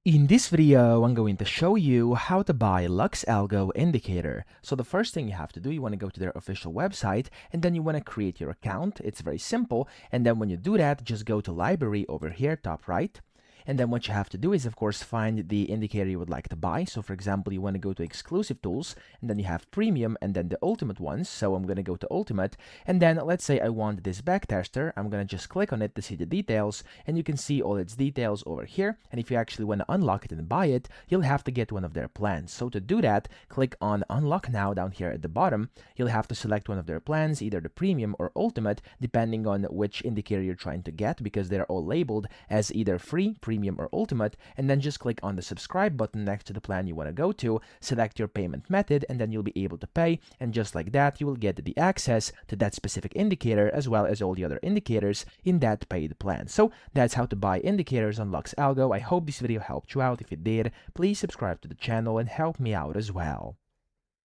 In this video, I'm going to show you how to buy LuxAlgo indicator. So the first thing you have to do, you want to go to their official website and then you want to create your account. It's very simple. And then when you do that, just go to library over here, top right. And then what you have to do is, of course, find the indicator you would like to buy. So for example, you want to go to exclusive tools and then you have premium and then the ultimate ones. So I'm going to go to ultimate. And then let's say I want this backtester. I'm going to just click on it to see the details and you can see all its details over here. And if you actually want to unlock it and buy it, you'll have to get one of their plans. So to do that, click on unlock now down here at the bottom. You'll have to select one of their plans, either the premium or ultimate, depending on which indicator you're trying to get, because they're all labeled as either free, premium, or ultimate, and then just click on the subscribe button next to the plan you want to go to, select your payment method, and then you'll be able to pay, and just like that, you will get the access to that specific indicator as well as all the other indicators in that paid plan. So that's how to buy indicators on LuxAlgo. I hope this video helped you out. If it did, please subscribe to the channel and help me out as well.